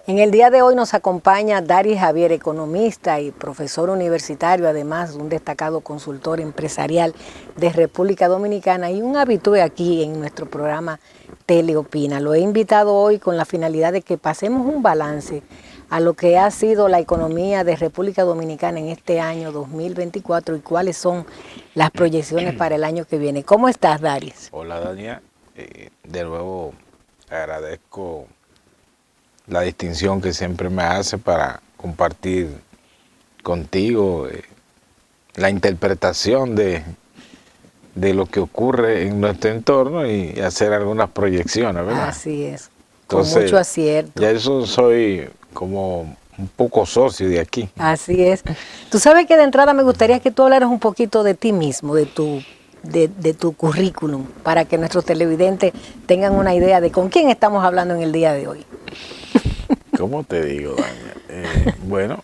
En el día de hoy nos acompaña Daris Javier, economista y profesor universitario, además un destacado consultor empresarial de República Dominicana y un habitué aquí en nuestro programa Teleopina. Lo he invitado hoy con la finalidad de que pasemos un balance a lo que ha sido la economía de República Dominicana en este año 2024 y cuáles son las proyecciones para el año que viene. ¿Cómo estás, Daris? Hola, Dania. De nuevo agradezco la distinción que siempre me hace para compartir contigo la interpretación de lo que ocurre en nuestro entorno y hacer algunas proyecciones, ¿verdad? Así es, Entonces, con mucho acierto. Ya eso soy como un poco socio de aquí. Así es. Tú sabes que de entrada me gustaría que tú hablaras un poquito de ti mismo, de tu currículum, para que nuestros televidentes tengan una idea de con quién estamos hablando en el día de hoy. ¿Cómo te digo, Dania? Bueno,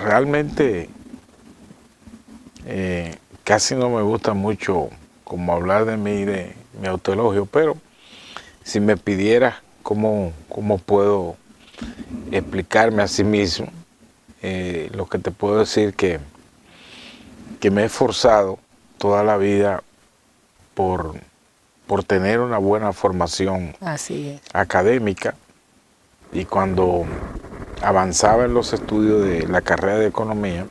realmente casi no me gusta mucho como hablar de mí, de mi autoelogio, pero si me pidieras cómo puedo explicarme a sí mismo, lo que te puedo decir que me he esforzado toda la vida por tener una buena formación académica, y cuando avanzaba en los estudios de la carrera de economía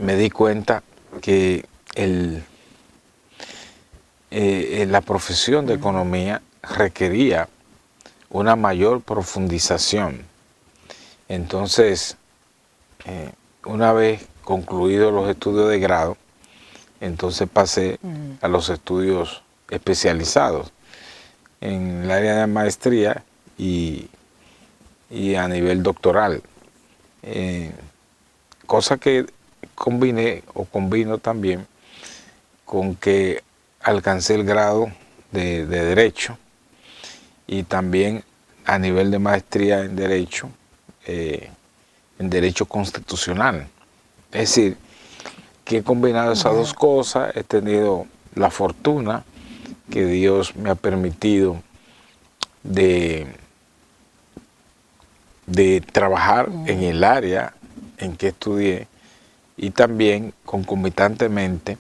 me di cuenta que la profesión de economía requería una mayor profundización. Entonces, una vez concluidos los estudios de grado, entonces pasé a los estudios especializados en el área de maestría y a nivel doctoral. Cosa que combino también con que alcancé el grado de Derecho, y también a nivel de maestría en Derecho Constitucional. Es decir, que he combinado esas dos cosas. He tenido la fortuna que Dios me ha permitido de trabajar en el área en que estudié, y también concomitantemente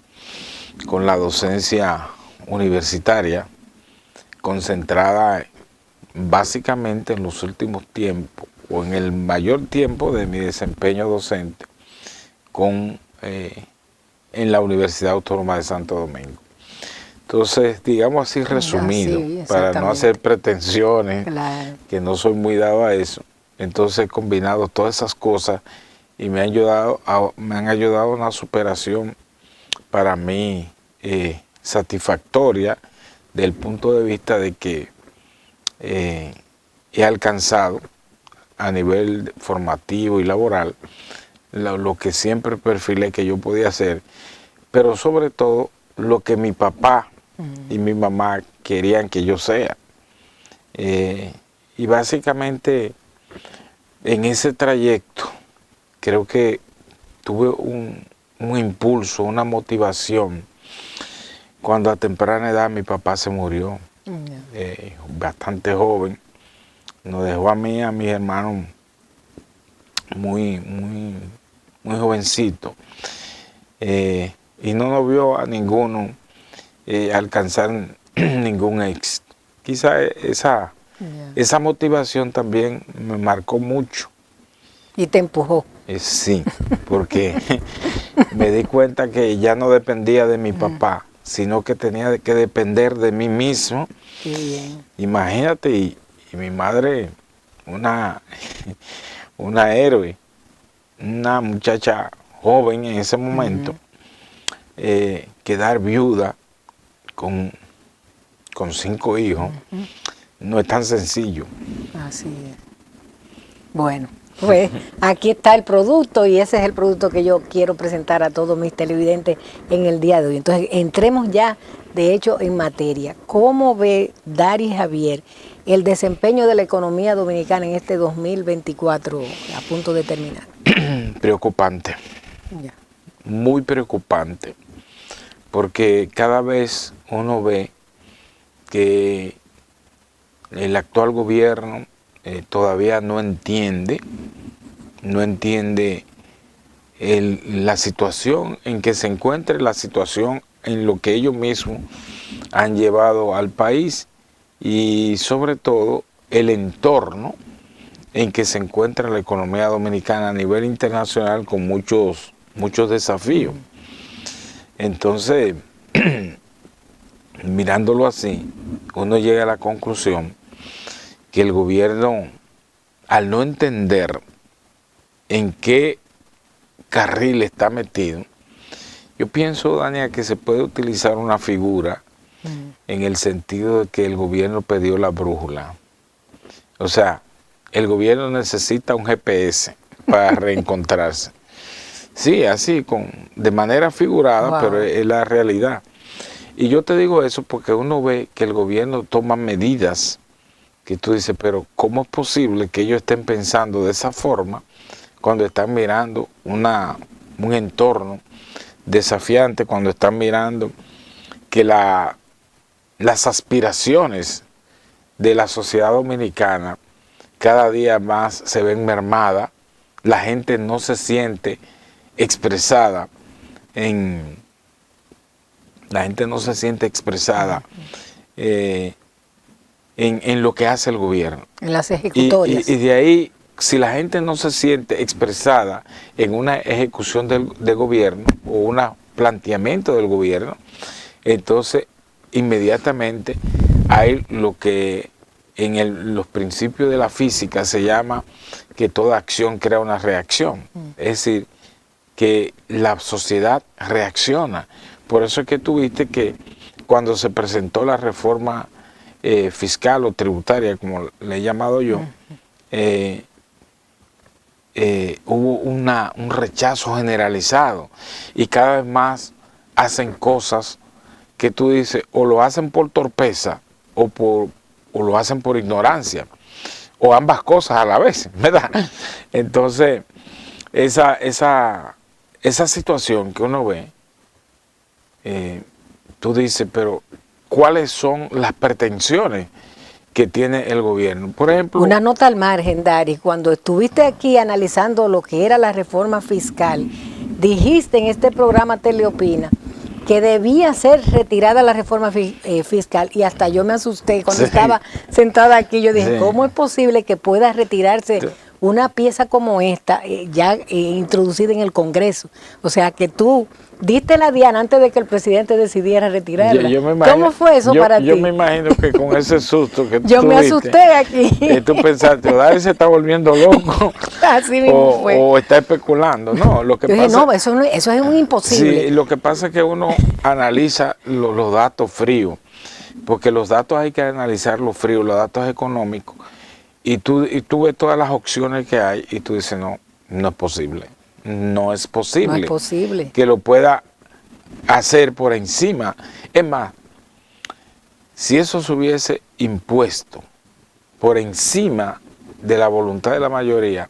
con la docencia universitaria, concentrada básicamente en los últimos tiempos, o en el mayor tiempo de mi desempeño docente, en la Universidad Autónoma de Santo Domingo. Entonces, digamos así resumido, para no hacer pretensiones, que no soy muy dado a eso. Entonces he combinado todas esas cosas y me han ayudado a una superación para mí satisfactoria, desde el punto de vista de que he alcanzado a nivel formativo y laboral lo que siempre perfilé que yo podía hacer, pero sobre todo lo que mi papá y mi mamá querían que yo sea. Y básicamente en ese trayecto creo que tuve un impulso, una motivación, cuando a temprana edad mi papá se murió, bastante joven. Nos dejó a mí y a mis hermanos muy jovencito, y no nos vio a ninguno alcanzar ningún éxito. Quizá esa motivación también me marcó mucho. ¿Y te empujó? Sí, porque me di cuenta que ya no dependía de mi papá, sino que tenía que depender de mí mismo. Qué bien. Imagínate, y mi madre, una héroe, una muchacha joven en ese momento, quedar viuda con 5 hijos, no es tan sencillo. Así es. Bueno, pues aquí está el producto, y ese es el producto que yo quiero presentar a todos mis televidentes en el día de hoy. Entonces, entremos ya, de hecho, en materia. ¿Cómo ve Daris Javier el desempeño de la economía dominicana en este 2024 a punto de terminar? Preocupante. Ya. Muy preocupante, porque cada vez uno ve que el actual gobierno todavía no entiende la situación en que se encuentra, la situación en lo que ellos mismos han llevado al país y sobre todo el entorno en que se encuentra la economía dominicana a nivel internacional con muchos desafíos. Entonces, mirándolo así, uno llega a la conclusión que el gobierno, al no entender en qué carril está metido, yo pienso, Dania, que se puede utilizar una figura en el sentido de que el gobierno perdió la brújula. O sea, el gobierno necesita un GPS para reencontrarse. Sí, así, de manera figurada, wow, pero es la realidad. Y yo te digo eso porque uno ve que el gobierno toma medidas que tú dices, pero ¿cómo es posible que ellos estén pensando de esa forma cuando están mirando un entorno desafiante, cuando están mirando que las aspiraciones de la sociedad dominicana cada día más se ven mermadas, la gente no se siente expresada en lo que hace el gobierno. En las ejecutorias. Y de ahí, si la gente no se siente expresada en una ejecución del gobierno o un planteamiento del gobierno, entonces inmediatamente hay lo que en los principios de la física se llama que toda acción crea una reacción. Es decir, que la sociedad reacciona. Por eso es que tú viste que cuando se presentó la reforma fiscal o tributaria, como le he llamado yo, hubo un rechazo generalizado y cada vez más hacen cosas que tú dices, o lo hacen por torpeza o lo hacen por ignorancia, o ambas cosas a la vez, ¿verdad? Entonces, esa situación que uno ve, tú dices, pero ¿cuáles son las pretensiones que tiene el gobierno? Por ejemplo, una nota al margen, Dari, cuando estuviste aquí analizando lo que era la reforma fiscal, dijiste en este programa Teleopina que debía ser retirada la reforma fiscal, y hasta yo me asusté cuando estaba sentada aquí. Yo dije, ¿cómo es posible que pueda retirarse una pieza como esta ya introducida en el Congreso? O sea, que tú diste la diana antes de que el presidente decidiera retirarla. ¿Cómo fue eso para ti? Yo me imagino que con ese susto que yo me asusté aquí. Tú pensaste, o Dari se está volviendo loco. Así mismo fue. O está especulando. No, lo que yo pasa, dije, no, eso es un imposible. Sí, lo que pasa es que uno analiza los datos fríos, porque los datos hay que analizarlos fríos, los datos económicos, y tú ves todas las opciones que hay y tú dices, no es posible. No es posible. No es posible que lo pueda hacer por encima. Es más, si eso se hubiese impuesto por encima de la voluntad de la mayoría,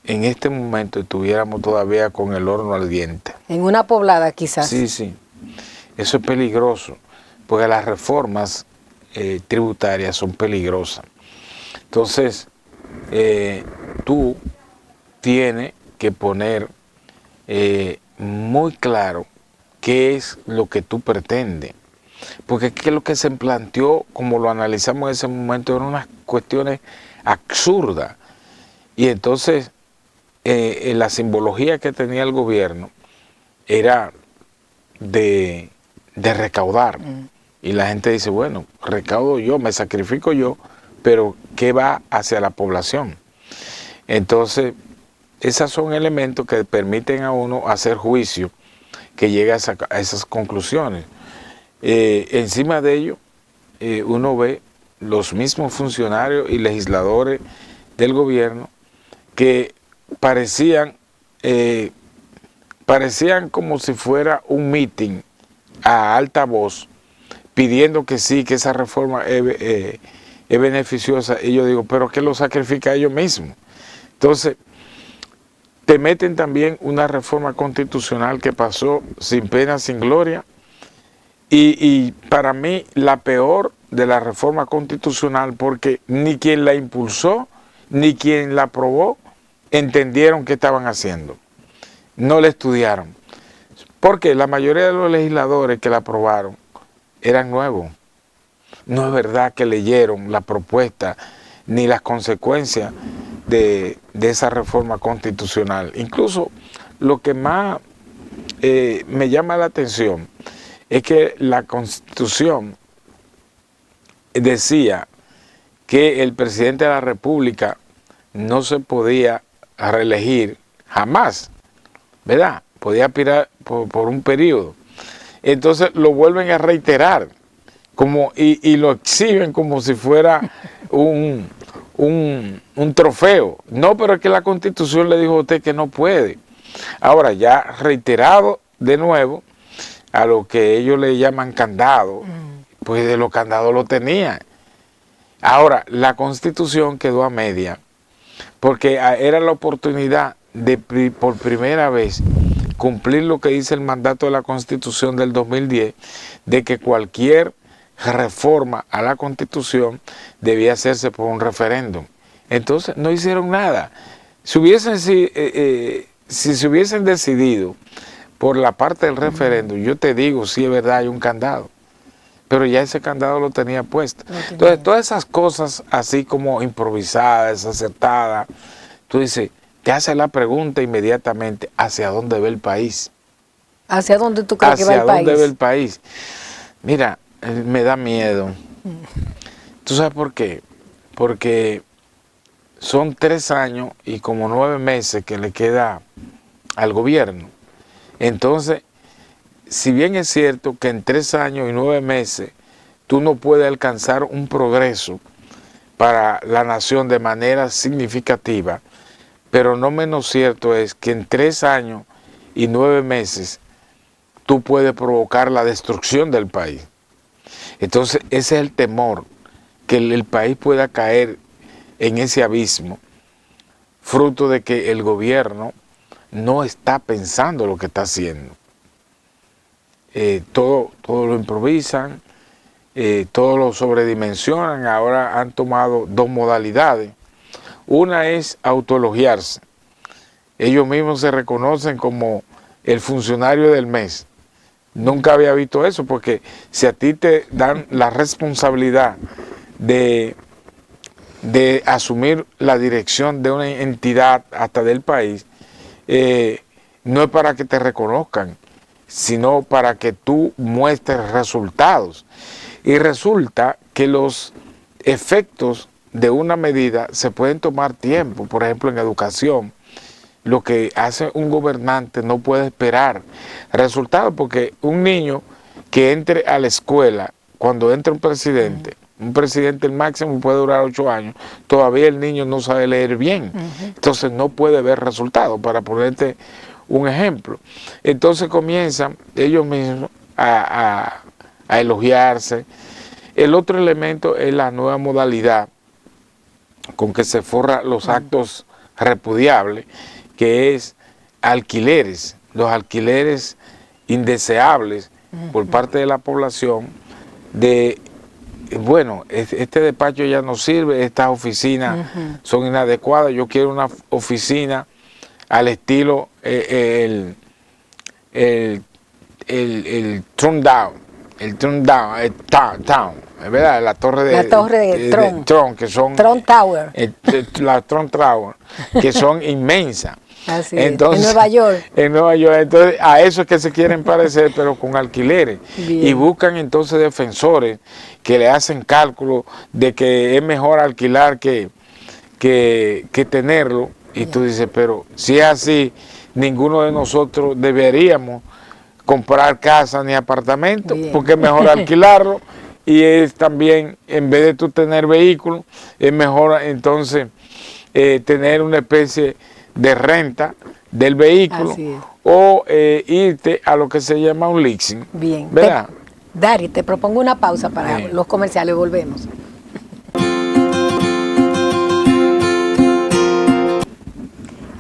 en este momento estuviéramos todavía con el horno al diente. En una poblada quizás. Sí. Eso es peligroso, porque las reformas tributarias son peligrosas. Entonces, tú tienes que poner muy claro qué es lo que tú pretendes. Porque es que lo que se planteó, como lo analizamos en ese momento, eran unas cuestiones absurdas. Y entonces, la simbología que tenía el gobierno era de recaudar. Y la gente dice, bueno, recaudo yo, me sacrifico yo, pero ¿qué va hacia la población? Entonces, esos son elementos que permiten a uno hacer juicio, que llegue a esas conclusiones. Encima de ello, uno ve los mismos funcionarios y legisladores del gobierno que parecían como si fuera un meeting a alta voz, pidiendo que sí, que esa reforma es beneficiosa. Y yo digo, pero que lo sacrifica ellos mismos. Entonces, te meten también una reforma constitucional que pasó sin pena, sin gloria. Y para mí, la peor de la reforma constitucional porque ni quien la impulsó ni quien la aprobó entendieron qué estaban haciendo. No la estudiaron. Porque la mayoría de los legisladores que la aprobaron eran nuevos. No es verdad que leyeron la propuesta ni las consecuencias de esa reforma constitucional. Incluso lo que más me llama la atención es que la Constitución decía que el presidente de la República no se podía reelegir jamás, ¿verdad? Podía aspirar por un periodo. Entonces lo vuelven a reiterar y lo exhiben como si fuera un trofeo. No, pero es que la Constitución le dijo a usted que no puede. Ahora, ya reiterado de nuevo a lo que ellos le llaman candado, pues de los candados lo tenían. Ahora, la Constitución quedó a media, porque era la oportunidad de por primera vez cumplir lo que dice el mandato de la Constitución del 2010, de que cualquier reforma a la Constitución debía hacerse por un referéndum. Entonces no hicieron nada. Si se hubiesen decidido por la parte del referéndum, yo te digo, sí es verdad, hay un candado, pero ya ese candado lo tenía puesto. Entonces todas esas cosas así como improvisadas, acertadas, tú dices, te hace la pregunta inmediatamente, ¿hacia dónde ve el país? ¿Hacia dónde tú crees que va el país? ¿Hacia dónde ve el país? Mira, me da miedo. ¿Tú sabes por qué? Porque son 3 años y como 9 meses que le queda al gobierno. Entonces, si bien es cierto que en 3 años y 9 meses tú no puedes alcanzar un progreso para la nación de manera significativa, pero no menos cierto es que en 3 años y 9 meses tú puedes provocar la destrucción del país. Entonces ese es el temor, que el país pueda caer en ese abismo, fruto de que el gobierno no está pensando lo que está haciendo. Todo lo improvisan, todo lo sobredimensionan. Ahora han tomado 2 modalidades. Una es autoelogiarse. Ellos mismos se reconocen como el funcionario del mes. Nunca había visto eso, porque si a ti te dan la responsabilidad de asumir la dirección de una entidad hasta del país, no es para que te reconozcan, sino para que tú muestres resultados. Y resulta que los efectos de una medida se pueden tomar tiempo. Por ejemplo, en educación, lo que hace un gobernante no puede esperar resultados, porque un niño que entre a la escuela, cuando entra un presidente el máximo puede durar 8 años, todavía el niño no sabe leer bien, entonces no puede ver resultados, para ponerte un ejemplo. Entonces comienzan ellos mismos a elogiarse. El otro elemento es la nueva modalidad con que se forra los actos repudiables, que es alquileres, los alquileres indeseables por parte de la población de, bueno, este despacho ya no sirve, estas oficinas son inadecuadas, yo quiero una oficina al estilo el turn down, town, ¿verdad? La torre de Trump, que son Trump Tower. La Trump Tower, que son inmensas. Así entonces, es. En Nueva York. En Nueva York. Entonces, a eso es que se quieren parecer, pero con alquileres. Bien. Y buscan entonces defensores que le hacen cálculo de que es mejor alquilar que tenerlo. Y tú dices, pero si es así, ninguno de nosotros deberíamos comprar casa ni apartamento, porque es mejor alquilarlo. Y es también, en vez de tú tener vehículo, es mejor entonces tener una especie de renta del vehículo o irte a lo que se llama un leasing. Bien. ¿Verdad? Dari, te propongo una pausa para los comerciales, volvemos.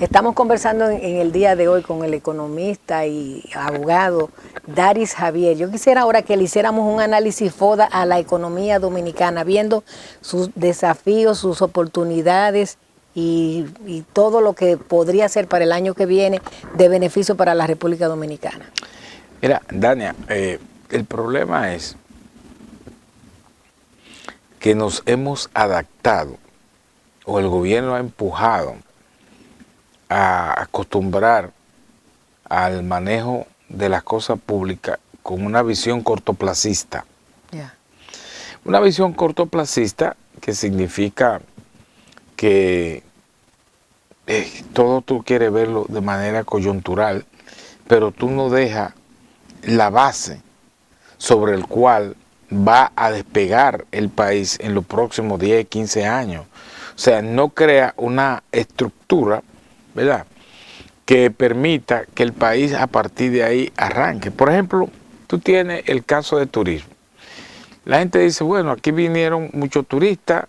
Estamos conversando en el día de hoy con el economista y abogado Daris Javier. Yo quisiera ahora que le hiciéramos un análisis FODA a la economía dominicana, viendo sus desafíos, sus oportunidades y todo lo que podría ser para el año que viene de beneficio para la República Dominicana. Mira, Dania, el problema es que nos hemos adaptado, o el gobierno ha empujado a acostumbrar al manejo de las cosas públicas con una visión cortoplacista. Yeah. Una visión cortoplacista que significa que todo tú quieres verlo de manera coyuntural, pero tú no dejas la base sobre el cual va a despegar el país en los próximos 10, 15 años. O sea, no crea una estructura, ¿verdad?, que permita que el país a partir de ahí arranque. Por ejemplo, tú tienes el caso de turismo. La gente dice, bueno, aquí vinieron muchos turistas,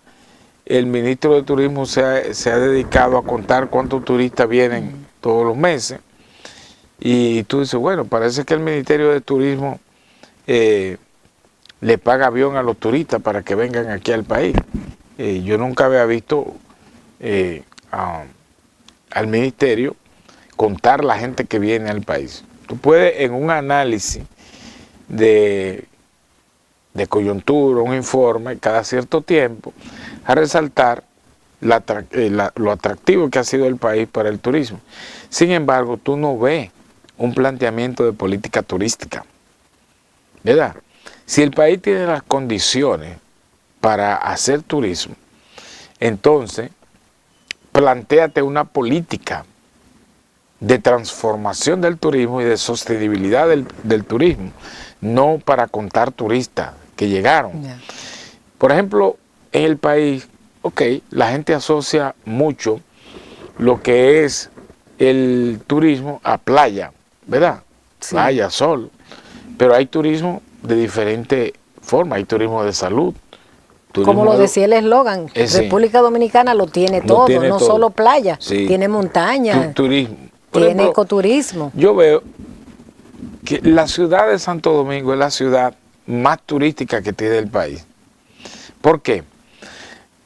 el ministro de Turismo se ha dedicado a contar cuántos turistas vienen todos los meses, y tú dices, bueno, parece que el Ministerio de Turismo le paga avión a los turistas para que vengan aquí al país. Yo nunca había visto al ministerio contar la gente que viene al país. Tú puedes, en un análisis de coyuntura, un informe, cada cierto tiempo, a resaltar lo atractivo que ha sido el país para el turismo. Sin embargo, tú no ves un planteamiento de política turística, ¿verdad? Si el país tiene las condiciones para hacer turismo, entonces plantéate una política de transformación del turismo y de sostenibilidad del turismo, no para contar turistas que llegaron. Yeah. Por ejemplo, en el país, la gente asocia mucho lo que es el turismo a playa, ¿verdad? Sí. Playa, sol, pero hay turismo de diferentes formas, hay turismo de salud. Como lo decía el eslogan, República Dominicana lo tiene todo, no solo playa, sí. Tiene montaña, turismo. Tiene ejemplo, ecoturismo. Yo veo que la ciudad de Santo Domingo es la ciudad más turística que tiene el país. ¿Por qué?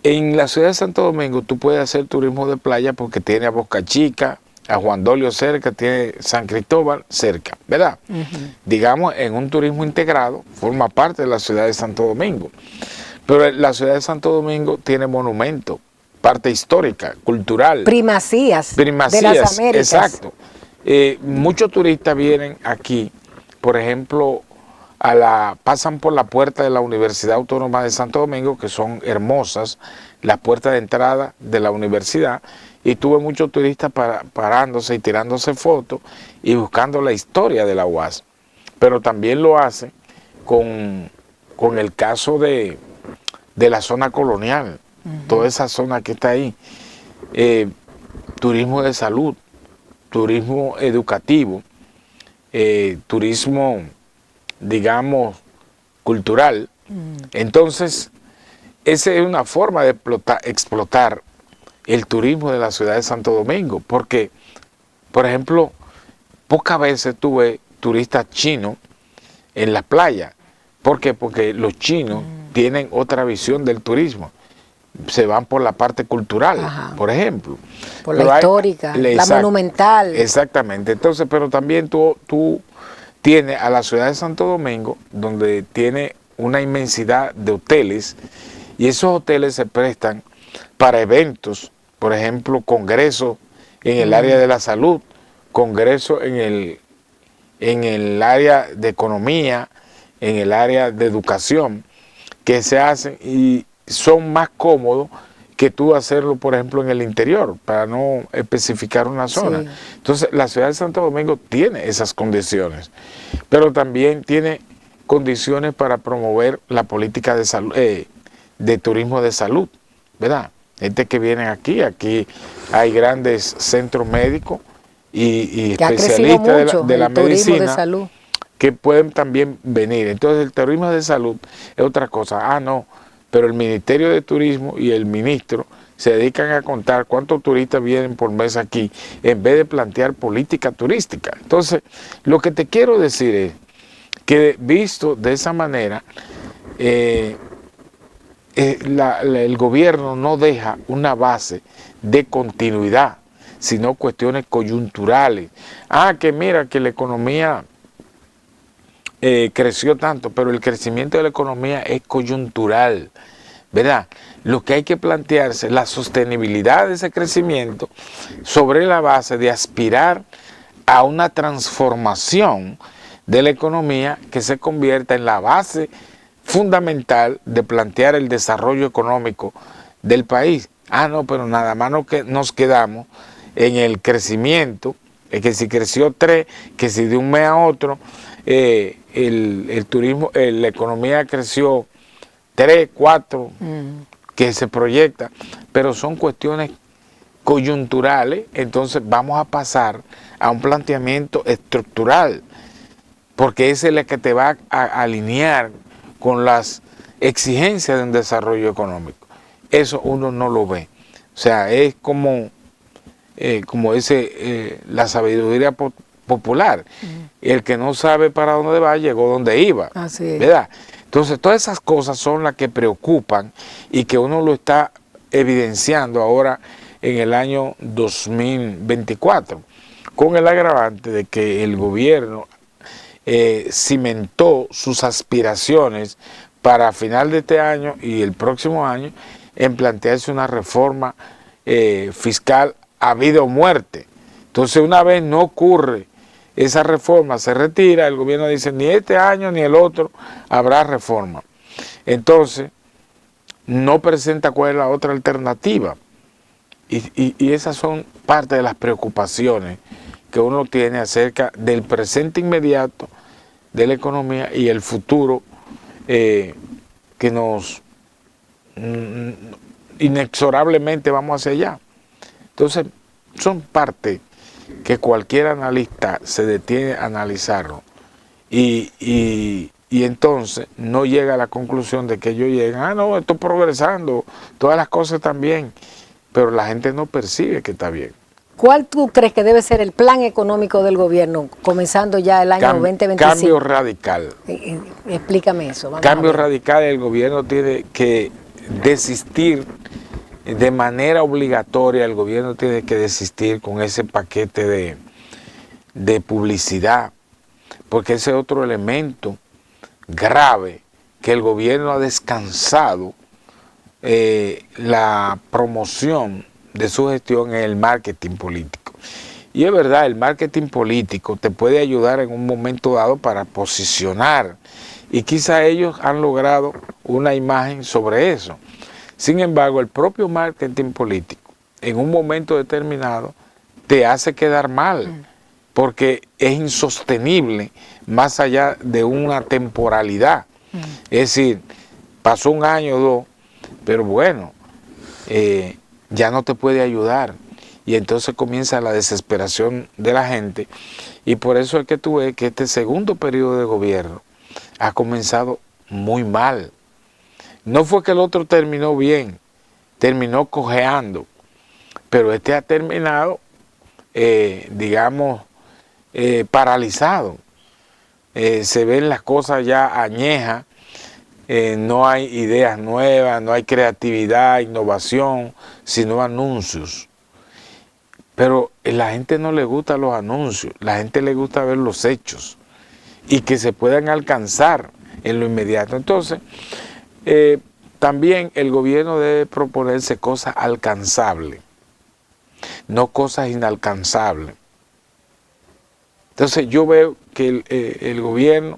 En la ciudad de Santo Domingo tú puedes hacer turismo de playa porque tiene a Boca Chica, a Juan Dolio cerca, tiene San Cristóbal cerca, ¿verdad? Digamos, en un turismo integrado, forma parte de la ciudad de Santo Domingo. Pero la ciudad de Santo Domingo tiene monumentos, parte histórica, cultural. Primacías de las Américas. Exacto. Muchos turistas vienen aquí, por ejemplo, pasan por la puerta de la Universidad Autónoma de Santo Domingo, que son hermosas, las puertas de entrada de la universidad, y tuve muchos turistas parándose y tirándose fotos y buscando la historia de la UAS. Pero también lo hacen con el caso de la zona colonial, toda esa zona que está ahí. Turismo de salud, turismo educativo, turismo, digamos, cultural. Entonces, esa es una forma de explotar el turismo de la ciudad de Santo Domingo, porque, por ejemplo, pocas veces tuve turistas chinos en la playa. ¿Por qué? Porque los chinos tienen otra visión del turismo. Se van por la parte cultural, por ejemplo. Por la histórica, la monumental. Exactamente. Entonces, pero también tú tienes a la ciudad de Santo Domingo, donde tiene una inmensidad de hoteles, y esos hoteles se prestan para eventos, por ejemplo, congresos en el área de la salud, congresos en el área de economía, en el área de educación, que se hacen y son más cómodos que tú hacerlo, por ejemplo, en el interior, para no especificar una zona. Sí. Entonces, la ciudad de Santo Domingo tiene esas condiciones, pero también tiene condiciones para promover la política de salud, de turismo de salud, ¿verdad? Gente que viene aquí hay grandes centros médicos y especialistas de la medicina de salud, que pueden también venir. Entonces, el turismo de salud es otra cosa. No, pero el Ministerio de Turismo y el ministro se dedican a contar cuántos turistas vienen por mes aquí, en vez de plantear política turística. Entonces, lo que te quiero decir es que visto de esa manera, el gobierno no deja una base de continuidad, sino cuestiones coyunturales. Que mira que la economía creció tanto, pero el crecimiento de la economía es coyuntural, ¿verdad? Lo que hay que plantearse es la sostenibilidad de ese crecimiento sobre la base de aspirar a una transformación de la economía que se convierta en la base fundamental de plantear el desarrollo económico del país. No, pero nada más nos quedamos en el crecimiento, que si creció 3, que si de un mes a otro, el turismo, la economía creció 3, 4, que se proyecta, pero son cuestiones coyunturales. Entonces vamos a pasar a un planteamiento estructural, porque esa es la que te va a alinear con las exigencias de un desarrollo económico. Eso uno no lo ve. O sea, es como dice la sabiduría popular. El que no sabe para dónde va, llegó donde iba. Así es. ¿Verdad? Entonces, todas esas cosas son las que preocupan y que uno lo está evidenciando ahora en el año 2024, con el agravante de que el gobierno cimentó sus aspiraciones para final de este año y el próximo año en plantearse una reforma fiscal a vida o muerte. Entonces, una vez no ocurre esa reforma, se retira, el gobierno dice ni este año ni el otro habrá reforma. Entonces, no presenta cuál es la otra alternativa. Y esas son parte de las preocupaciones que uno tiene acerca del presente inmediato de la economía y el futuro que nos inexorablemente vamos hacia allá. Entonces, son parte que cualquier analista se detiene a analizarlo y entonces no llega a la conclusión de que ellos llegan, no, estoy progresando, todas las cosas están bien, pero la gente no percibe que está bien. ¿Cuál tú crees que debe ser el plan económico del gobierno comenzando ya el año 2025? Cambio radical. Explícame eso. Cambio radical, el gobierno tiene que desistir de manera obligatoria, el gobierno tiene que desistir con ese paquete de publicidad, porque ese es otro elemento grave que el gobierno ha descansado la promoción de su gestión en el marketing político. Y es verdad, el marketing político te puede ayudar en un momento dado para posicionar, y quizá ellos han logrado una imagen sobre eso. Sin embargo, el propio marketing político, en un momento determinado, te hace quedar mal, porque es insostenible más allá de una temporalidad. Es decir, pasó un año o 2, pero bueno, ya no te puede ayudar. Y entonces comienza la desesperación de la gente. Y por eso es que tú ves que este segundo periodo de gobierno ha comenzado muy mal. No fue que el otro terminó bien, terminó cojeando, pero este ha terminado, digamos, paralizado. Se ven las cosas ya añejas, no hay ideas nuevas, no hay creatividad, innovación, sino anuncios. Pero a la gente no le gustan los anuncios, la gente le gusta ver los hechos y que se puedan alcanzar en lo inmediato. Entonces, también el gobierno debe proponerse cosas alcanzables, no cosas inalcanzables. Entonces yo veo que el gobierno,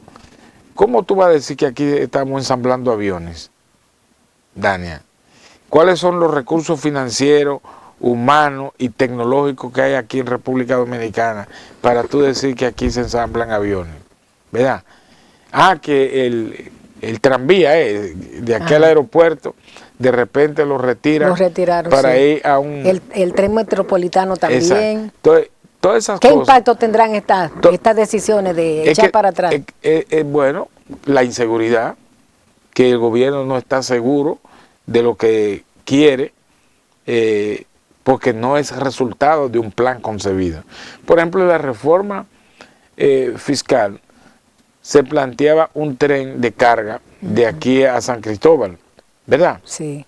¿cómo tú vas a decir que aquí estamos ensamblando aviones, Dania? ¿Cuáles son los recursos financieros, humanos y tecnológicos que hay aquí en República Dominicana para tú decir que aquí se ensamblan aviones? ¿Verdad? Que el tranvía de aquí al aeropuerto, de repente lo retiran. Lo retiraron, para ir a un... El tren metropolitano también. Exacto. Entonces, todas esas ¿Qué cosas, impacto tendrán estas decisiones de echar para atrás? Bueno, la inseguridad, que el gobierno no está seguro de lo que quiere, porque no es resultado de un plan concebido. Por ejemplo, la reforma fiscal se planteaba un tren de carga de aquí a San Cristóbal, ¿verdad? Sí.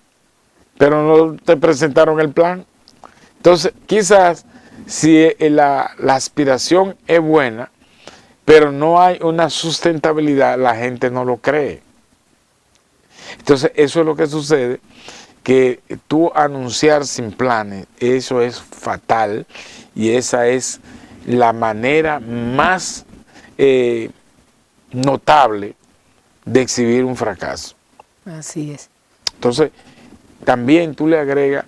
Pero no te presentaron el plan. Entonces, quizás si la aspiración es buena, pero no hay una sustentabilidad, la gente no lo cree. Entonces, eso es lo que sucede, que tú anunciar sin planes, eso es fatal, y esa es la manera más notable de exhibir un fracaso. Así es. Entonces, también tú le agregas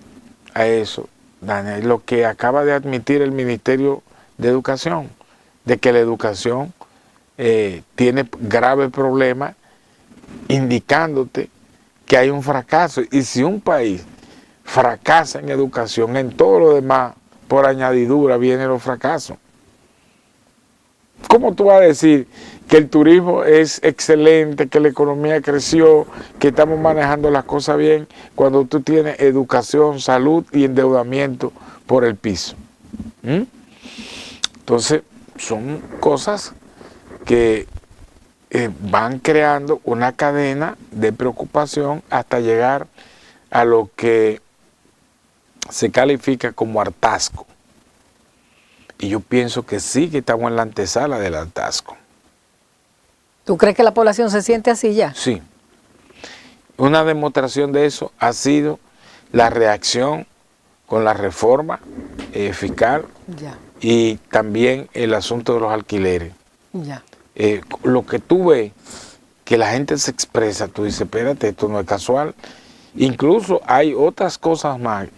a eso, Daniel, lo que acaba de admitir el Ministerio de Educación, de que la educación tiene graves problemas, indicándote que hay un fracaso. Y si un país fracasa en educación, en todo lo demás, por añadidura, vienen los fracasos. ¿Cómo tú vas a decir que el turismo es excelente, que la economía creció, que estamos manejando las cosas bien, cuando tú tienes educación, salud y endeudamiento por el piso? Entonces, son cosas que van creando una cadena de preocupación hasta llegar a lo que se califica como hartazgo. Y yo pienso que sí, que estamos en la antesala del hartazgo. ¿Tú crees que la población se siente así ya? Sí. Una demostración de eso ha sido la reacción con la reforma fiscal y también el asunto de los alquileres. Ya. Lo que tú ves, que la gente se expresa, tú dices, espérate, esto no es casual. Incluso hay otras cosas más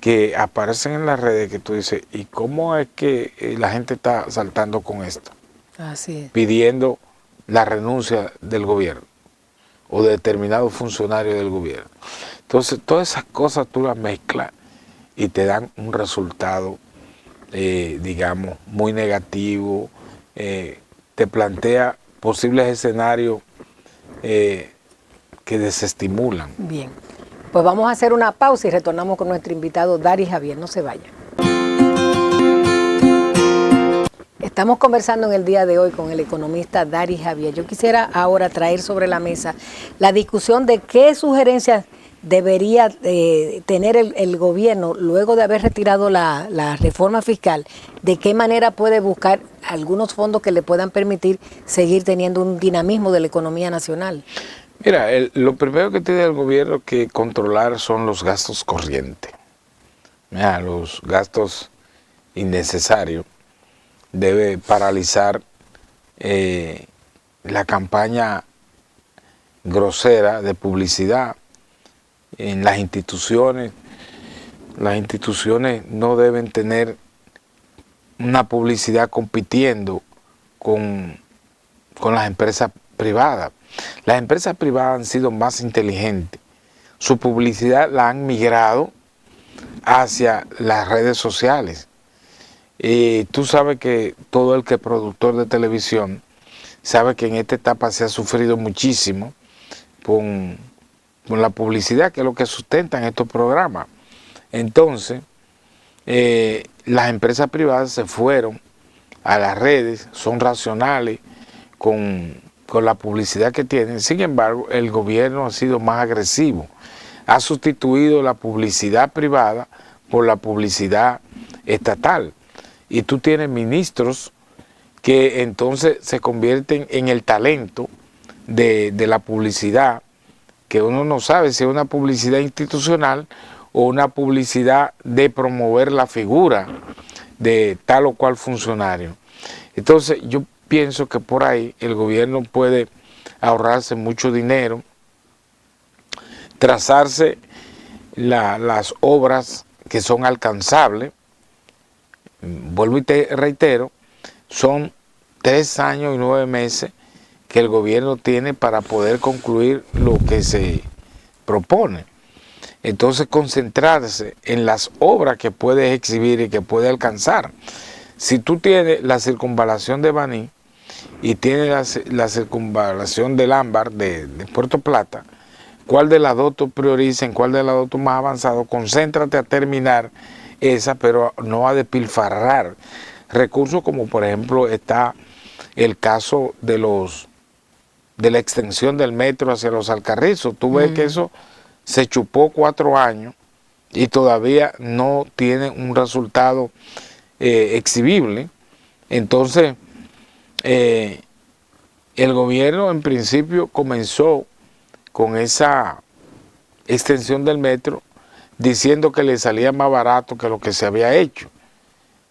que aparecen en las redes que tú dices, ¿y cómo es que la gente está saltando con esto? Así es. Pidiendo la renuncia del gobierno o de determinado funcionario del gobierno. Entonces, todas esas cosas tú las mezclas y te dan un resultado, digamos, muy negativo, te plantea posibles escenarios que desestimulan. Bien, pues vamos a hacer una pausa y retornamos con nuestro invitado Dari Javier, no se vaya. Estamos conversando en el día de hoy con el economista Dari Javier. Yo quisiera ahora traer sobre la mesa la discusión de qué sugerencias debería tener el gobierno luego de haber retirado la reforma fiscal, de qué manera puede buscar algunos fondos que le puedan permitir seguir teniendo un dinamismo de la economía nacional. Mira, lo primero que tiene el gobierno que controlar son los gastos corrientes. Mira, los gastos innecesarios. Debe paralizar la campaña grosera de publicidad en las instituciones. Las instituciones no deben tener una publicidad compitiendo con las empresas privadas. Las empresas privadas han sido más inteligentes. Su publicidad la han migrado hacia las redes sociales. Y tú sabes que todo el que es productor de televisión sabe que en esta etapa se ha sufrido muchísimo con la publicidad, que es lo que sustentan estos programas. Entonces, las empresas privadas se fueron a las redes, son racionales con la publicidad que tienen. Sin embargo, el gobierno ha sido más agresivo. Ha sustituido la publicidad privada por la publicidad estatal. Y tú tienes ministros que entonces se convierten en el talento de la publicidad, que uno no sabe si es una publicidad institucional o una publicidad de promover la figura de tal o cual funcionario. Entonces yo pienso que por ahí el gobierno puede ahorrarse mucho dinero, trazarse las obras que son alcanzables. Vuelvo y te reitero, son 3 años y 9 meses que el gobierno tiene para poder concluir lo que se propone. Entonces concentrarse en las obras que puedes exhibir y que puedes alcanzar. Si tú tienes la circunvalación de Baní y tienes la circunvalación del Ámbar de Puerto Plata, cuál de las dos tú priorices, en cuál de las dos tú más avanzado, concéntrate a terminar esa, pero no a despilfarrar recursos, como por ejemplo está el caso de la extensión del metro hacia los Alcarrizos. Tú ves que eso se chupó 4 años y todavía no tiene un resultado exhibible. Entonces, el gobierno en principio comenzó con esa extensión del metro diciendo que le salía más barato que lo que se había hecho.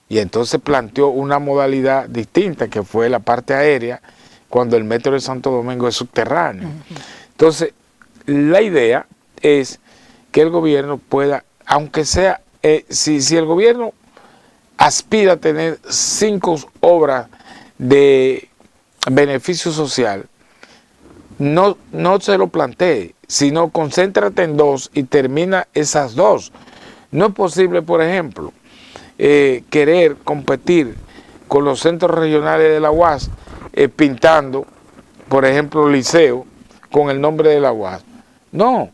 Y entonces planteó una modalidad distinta, que fue la parte aérea, cuando el metro de Santo Domingo es subterráneo. Entonces, la idea es que el gobierno pueda, aunque sea, si el gobierno aspira a tener 5 obras de beneficio social, no se lo plantee, sino concéntrate en 2 y termina esas 2. No es posible, por ejemplo, querer competir con los centros regionales de la UAS pintando, por ejemplo, liceo con el nombre de la UAS. No,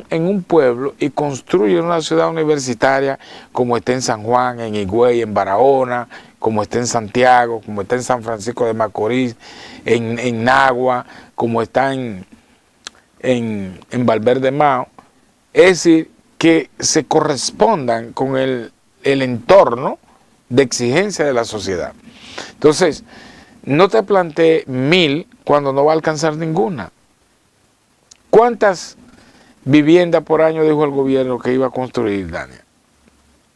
en un pueblo y construye una ciudad universitaria como está en San Juan, en Higüey, en Barahona, como está en Santiago, como está en San Francisco de Macorís, en Nagua, como está en Valverde Mao. Es decir, que se correspondan con el entorno de exigencia de la sociedad. Entonces, no te plantees 1000 cuando no va a alcanzar ninguna. ¿Cuántas viviendas por año dijo el gobierno que iba a construir, Dania?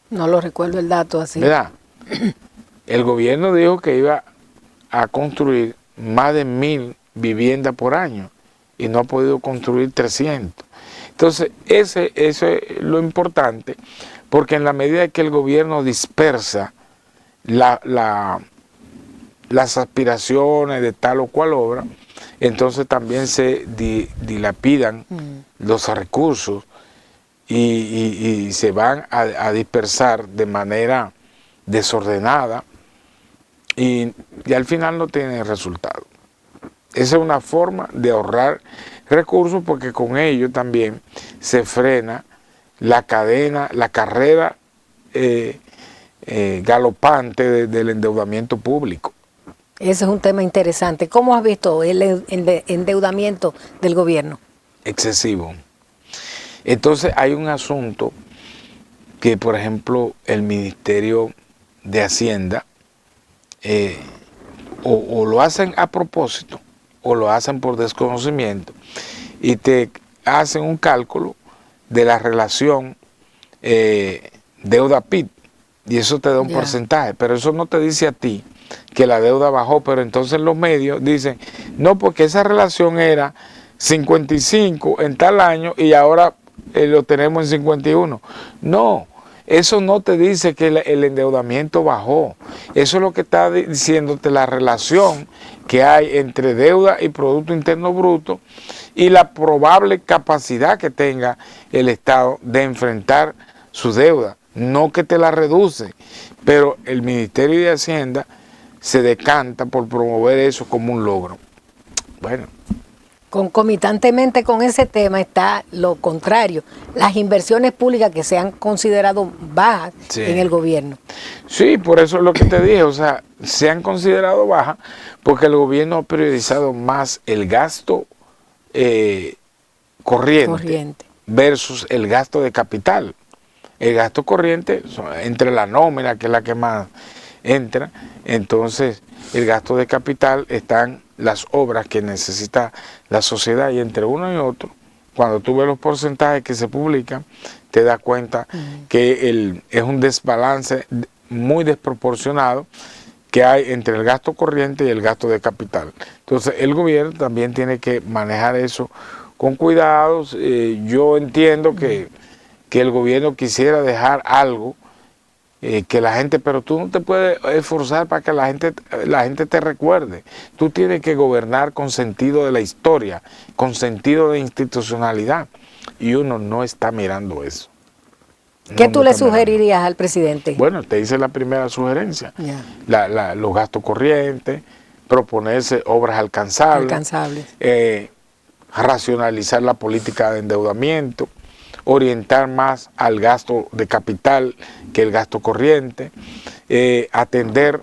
No lo recuerdo el dato así. ¿Verdad? El gobierno dijo que iba a construir más de 1000 viviendas por año y no ha podido construir 300. Entonces, eso es lo importante, porque en la medida que el gobierno dispersa las aspiraciones de tal o cual obra, entonces también se dilapidan los recursos y se van a dispersar de manera desordenada y al final no tienen resultado. Esa es una forma de ahorrar recursos, porque con ello también se frena la carrera galopante del endeudamiento público. Ese es un tema interesante. ¿Cómo has visto el endeudamiento del gobierno? Excesivo. Entonces hay un asunto que, por ejemplo, el Ministerio de Hacienda o lo hacen a propósito o lo hacen por desconocimiento y te hacen un cálculo de la relación deuda-PIB y eso te da un porcentaje, pero eso no te dice a ti que la deuda bajó, pero entonces los medios dicen, no, porque esa relación era 55 en tal año y ahora lo tenemos en 51. No, eso no te dice que el endeudamiento bajó. Eso es lo que está diciéndote la relación que hay entre deuda y Producto Interno Bruto y la probable capacidad que tenga el Estado de enfrentar su deuda. No que te la reduce, pero el Ministerio de Hacienda se decanta por promover eso como un logro. Bueno. Concomitantemente con ese tema está lo contrario, las inversiones públicas que se han considerado bajas en el gobierno. Sí, por eso es lo que te dije, o sea, se han considerado bajas porque el gobierno ha priorizado más el gasto corriente versus el gasto de capital. El gasto corriente, entre la nómina, que es la que más entra, entonces el gasto de capital están las obras que necesita la sociedad y entre uno y otro, cuando tú ves los porcentajes que se publican, te das cuenta que es un desbalance muy desproporcionado que hay entre el gasto corriente y el gasto de capital. Entonces el gobierno también tiene que manejar eso con cuidados. Yo entiendo que el gobierno quisiera dejar algo que la gente, pero tú no te puedes esforzar para que la gente te recuerde. Tú tienes que gobernar con sentido de la historia, con sentido de institucionalidad, y uno no está mirando eso. ¿Qué tú le sugerirías al presidente? Bueno, te hice la primera sugerencia, los gastos corrientes, proponerse obras alcanzables. racionalizar la política de endeudamiento, orientar más al gasto de capital que el gasto corriente, atender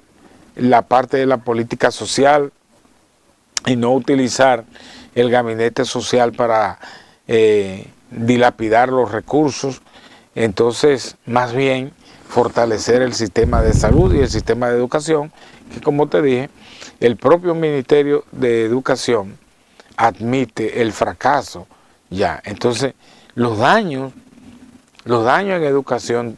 la parte de la política social y no utilizar el gabinete social para dilapidar los recursos. Entonces, más bien, fortalecer el sistema de salud y el sistema de educación, que como te dije, el propio Ministerio de Educación admite el fracaso ya. Entonces, los daños en educación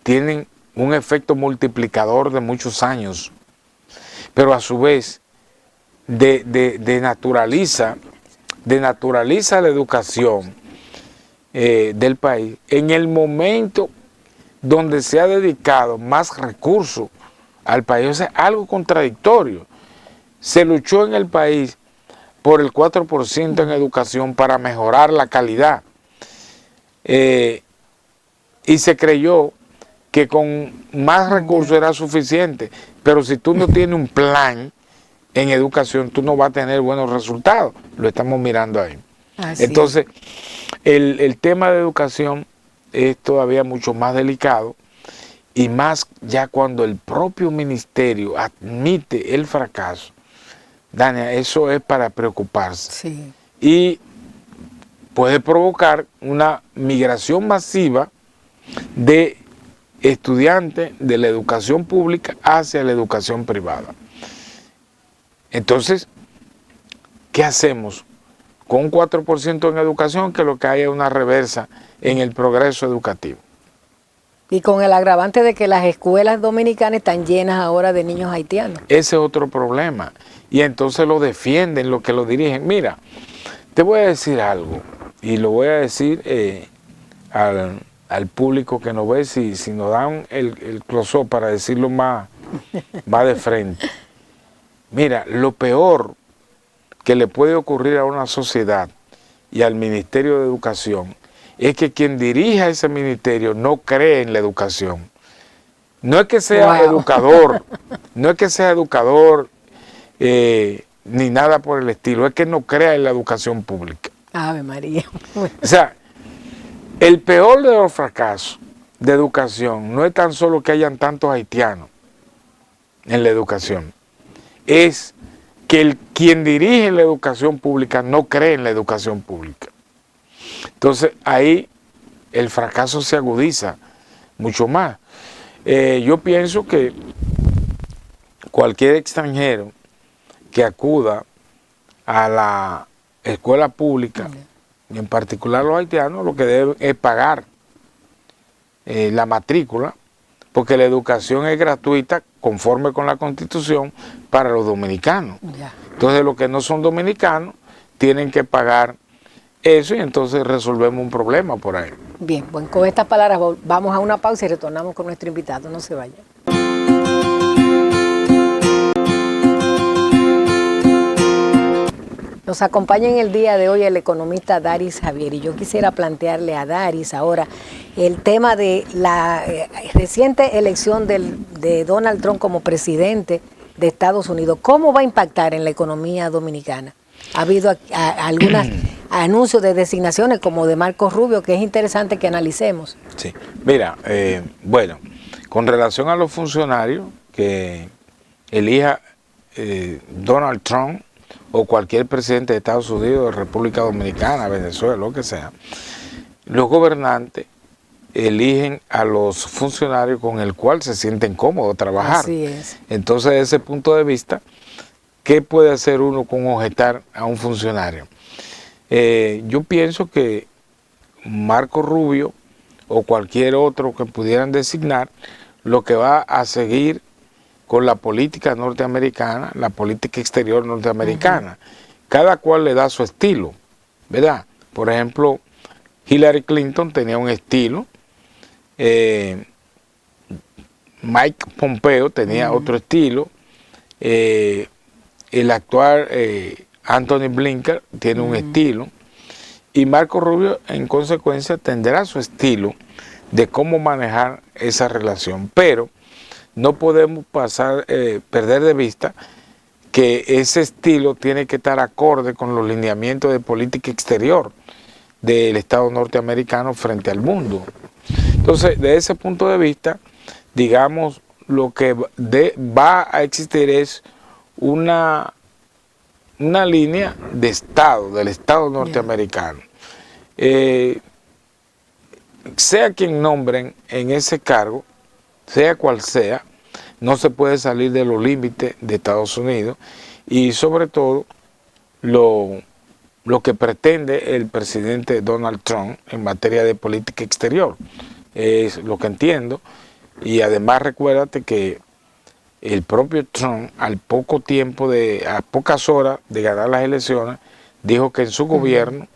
tienen un efecto multiplicador de muchos años, pero a su vez denaturaliza la educación del país en el momento donde se ha dedicado más recursos al país. O sea, algo contradictorio. Se luchó en el país por el 4% en educación para mejorar la calidad. Y se creyó que con más recursos era suficiente, pero si tú no tienes un plan en educación, tú no vas a tener buenos resultados. Lo estamos mirando ahí. Entonces, el tema de educación es todavía mucho más delicado, y más ya cuando el propio ministerio admite el fracaso. Dania, eso es para preocuparse. Sí. Y puede provocar una migración masiva de estudiantes de la educación pública hacia la educación privada. Entonces, ¿qué hacemos? Con un 4% en educación, que lo que hay es una reversa en el progreso educativo. Y con el agravante de que las escuelas dominicanas están llenas ahora de niños haitianos. Ese es otro problema. Y entonces lo defienden, los que lo dirigen. Mira, te voy a decir algo, y lo voy a decir al público que nos ve, si nos dan el close-up para decirlo más de frente. Mira, lo peor que le puede ocurrir a una sociedad y al Ministerio de Educación es que quien dirija ese ministerio no cree en la educación. No es que sea educador, no es que sea educador ni nada por el estilo, es que no crea en la educación pública. Ave María. O sea, el peor de los fracasos de educación no es tan solo que hayan tantos haitianos en la educación, es que quien dirige la educación pública no cree en la educación pública. Entonces ahí el fracaso se agudiza mucho más. Yo pienso que cualquier extranjero que acuda a la escuela pública, y en particular los haitianos, lo que deben es pagar la matrícula, porque la educación es gratuita conforme con la Constitución para los dominicanos. Entonces los que no son dominicanos tienen que pagar eso, y entonces resolvemos un problema por ahí. Bien, bueno, con estas palabras vamos a una pausa y retornamos con nuestro invitado. No se vayan. Nos acompaña en el día de hoy el economista Daris Javier, y yo quisiera plantearle a Daris ahora el tema de la reciente elección de Donald Trump como presidente de Estados Unidos. ¿Cómo va a impactar en la economía dominicana? Ha habido algunos anuncios de designaciones como de Marco Rubio, que es interesante que analicemos. Sí, mira, bueno, con relación a los funcionarios que elija Donald Trump o cualquier presidente de Estados Unidos, de República Dominicana, Venezuela, lo que sea, los gobernantes eligen a los funcionarios con el cual se sienten cómodos trabajar. Así es. Entonces, desde ese punto de vista, ¿qué puede hacer uno con objetar a un funcionario? Yo pienso que Marco Rubio o cualquier otro que pudieran designar, lo que va a seguir con la política norteamericana, la política exterior norteamericana. Cada cual le da su estilo, ¿verdad? Por ejemplo, Hillary Clinton tenía un estilo, Mike Pompeo tenía otro estilo, el actual Anthony Blinken tiene un estilo, y Marco Rubio en consecuencia tendrá su estilo de cómo manejar esa relación, pero no podemos perder de vista que ese estilo tiene que estar acorde con los lineamientos de política exterior del Estado norteamericano frente al mundo. Entonces, de ese punto de vista, digamos, lo que va a existir es una línea de Estado, del Estado norteamericano. Sea quien nombren en ese cargo, sea cual sea, no se puede salir de los límites de Estados Unidos y sobre todo lo que pretende el presidente Donald Trump en materia de política exterior. Es lo que entiendo. Y además recuérdate que el propio Trump, a pocas horas de ganar las elecciones, dijo que en su gobierno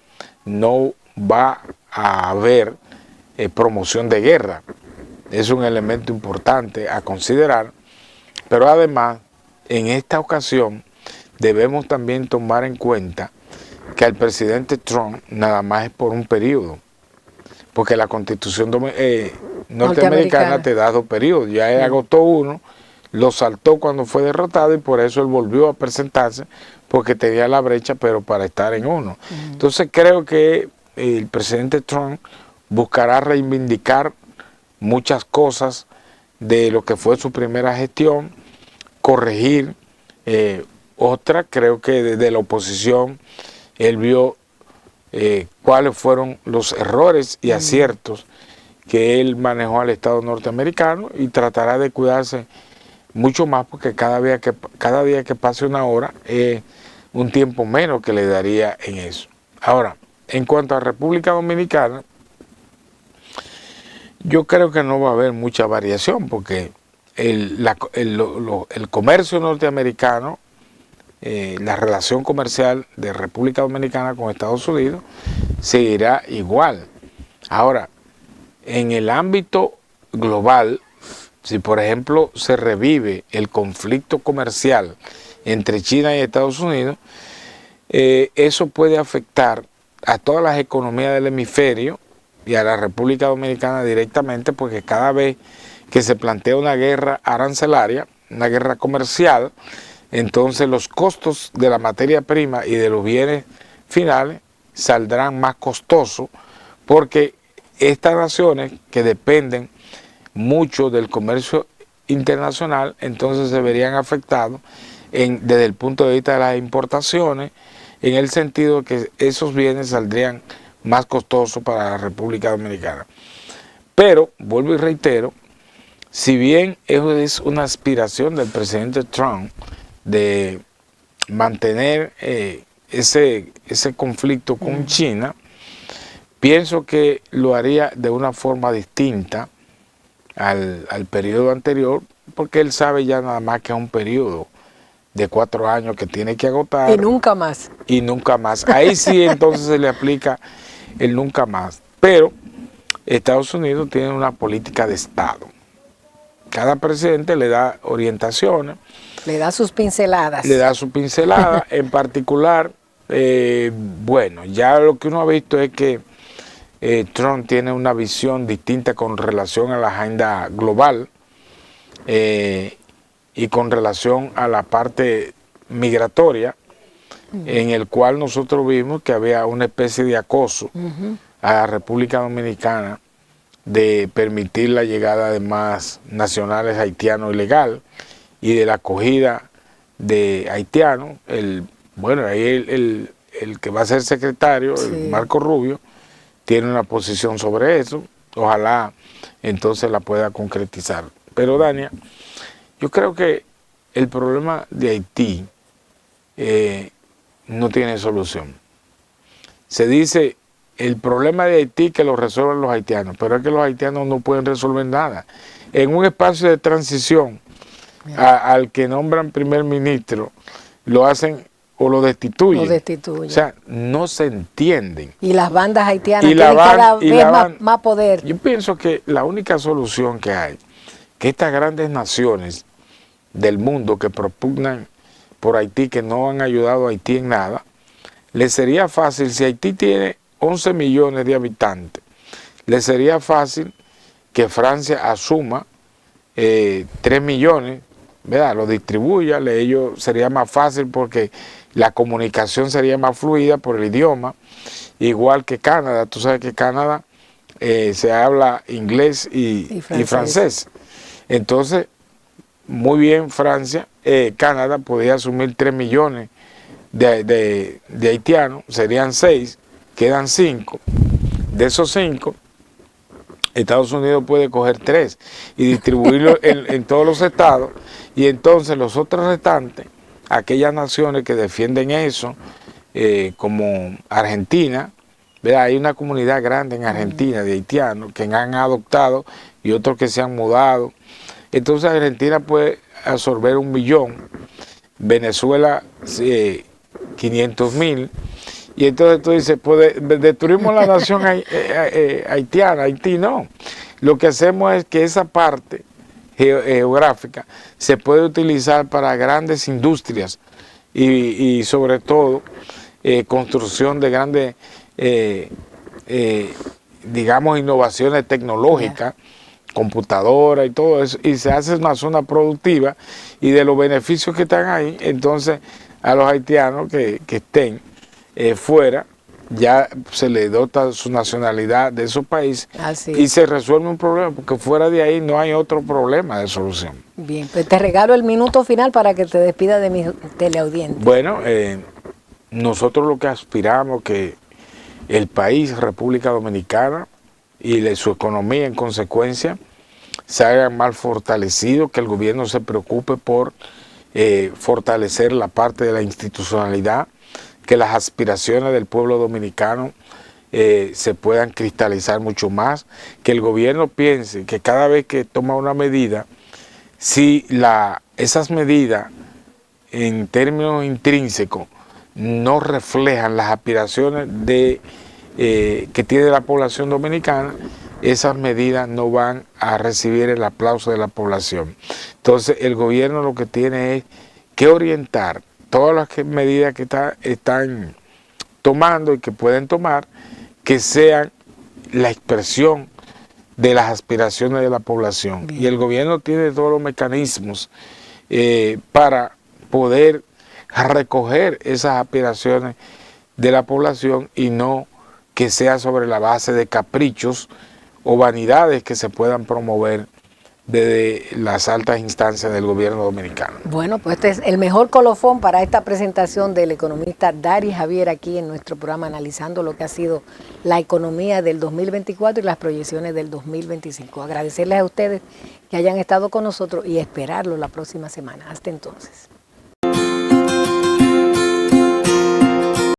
no va a haber promoción de guerra. Es un elemento importante a considerar, pero además, en esta ocasión, debemos también tomar en cuenta que al presidente Trump nada más es por un periodo, porque la Constitución norteamericana te da 2 periodos. Ya él agotó uno, lo saltó cuando fue derrotado y por eso él volvió a presentarse, porque tenía la brecha, pero para estar en uno. Entonces creo que el presidente Trump buscará reivindicar muchas cosas de lo que fue su primera gestión, corregir otras. Creo que desde la oposición él vio cuáles fueron los errores y aciertos que él manejó al Estado norteamericano y tratará de cuidarse mucho más, porque cada día que pase una hora es un tiempo menos que le daría en eso. Ahora, en cuanto a República Dominicana, yo creo que no va a haber mucha variación, porque el comercio norteamericano, la relación comercial de República Dominicana con Estados Unidos seguirá igual. Ahora, en el ámbito global, si por ejemplo se revive el conflicto comercial entre China y Estados Unidos, eso puede afectar a todas las economías del hemisferio y a la República Dominicana directamente, porque cada vez que se plantea una guerra arancelaria, una guerra comercial, entonces los costos de la materia prima y de los bienes finales saldrán más costosos, porque estas naciones que dependen mucho del comercio internacional, entonces se verían afectados desde el punto de vista de las importaciones, en el sentido que esos bienes saldrían más costosos para la República Dominicana. Pero, vuelvo y reitero, si bien eso es una aspiración del presidente Trump de mantener ese conflicto con China, pienso que lo haría de una forma distinta al periodo anterior, porque él sabe ya nada más que es un periodo de 4 años que tiene que agotar. Y nunca más. Y nunca más. Ahí sí entonces se le aplica el nunca más. Pero Estados Unidos tiene una política de Estado. Cada presidente le da orientaciones. Le da sus pinceladas. Le da su pincelada. En particular, bueno, ya lo que uno ha visto es que Trump tiene una visión distinta con relación a la agenda global y con relación a la parte migratoria, en el cual nosotros vimos que había una especie de acoso a la República Dominicana de permitir la llegada de más nacionales haitianos ilegal y de la acogida de haitianos. Bueno, ahí el que va a ser secretario, sí, el Marco Rubio, tiene una posición sobre eso. Ojalá entonces la pueda concretizar. Pero Dania, yo creo que el problema de Haití no tiene solución. Se dice el problema de Haití que lo resuelven los haitianos, pero es que los haitianos no pueden resolver nada. En un espacio de transición al que nombran primer ministro, lo hacen o lo destituyen. Lo destituyen. O sea, no se entienden. Y las bandas haitianas tienen cada vez más poder. Yo pienso que la única solución que hay, que estas grandes naciones del mundo que propugnan por Haití, que no han ayudado a Haití en nada, les sería fácil, si Haití tiene 11 millones de habitantes, les sería fácil que Francia asuma 3 millones ¿verdad? Lo distribuya, ellos sería más fácil porque la comunicación sería más fluida por el idioma, igual que Canadá. Tú sabes que Canadá se habla inglés y francés. Entonces, muy bien Francia, Canadá podía asumir 3 millones de haitianos, serían 6, quedan 5. De esos 5, Estados Unidos puede coger 3 y distribuirlo en todos los estados, y entonces los otros restantes, aquellas naciones que defienden eso, como Argentina, ¿verdad? Hay una comunidad grande en Argentina de haitianos que han adoptado y otros que se han mudado. Entonces Argentina puede absorber 1 millón, Venezuela 500,000, y entonces tú dices, pues destruimos la nación haitiana. Haití no. Lo que hacemos es que esa parte geográfica se puede utilizar para grandes industrias y sobre todo construcción de grandes, digamos, innovaciones tecnológicas, computadora y todo eso, y se hace una zona productiva, y de los beneficios que están ahí, entonces a los haitianos que estén fuera, ya se les dota su nacionalidad de esos países. Y se resuelve un problema, porque fuera de ahí no hay otro problema de solución. Bien, pues te regalo el minuto final para que te despida de mis teleaudientes. Bueno, nosotros lo que aspiramos que el país, República Dominicana, y su economía en consecuencia, se hagan más fortalecidos, que el gobierno se preocupe por fortalecer la parte de la institucionalidad, que las aspiraciones del pueblo dominicano se puedan cristalizar mucho más, que el gobierno piense que cada vez que toma una medida, si esas medidas en términos intrínsecos no reflejan las aspiraciones que tiene la población dominicana, esas medidas no van a recibir el aplauso de la población. Entonces el gobierno lo que tiene es que orientar todas las medidas que están tomando y que pueden tomar, que sean la expresión de las aspiraciones de la población. Bien. Y el gobierno tiene todos los mecanismos para poder recoger esas aspiraciones de la población, y no que sea sobre la base de caprichos o vanidades que se puedan promover desde las altas instancias del gobierno dominicano. Bueno, pues este es el mejor colofón para esta presentación del economista Daris Javier aquí en nuestro programa, analizando lo que ha sido la economía del 2024 y las proyecciones del 2025. Agradecerles a ustedes que hayan estado con nosotros y esperarlo la próxima semana. Hasta entonces.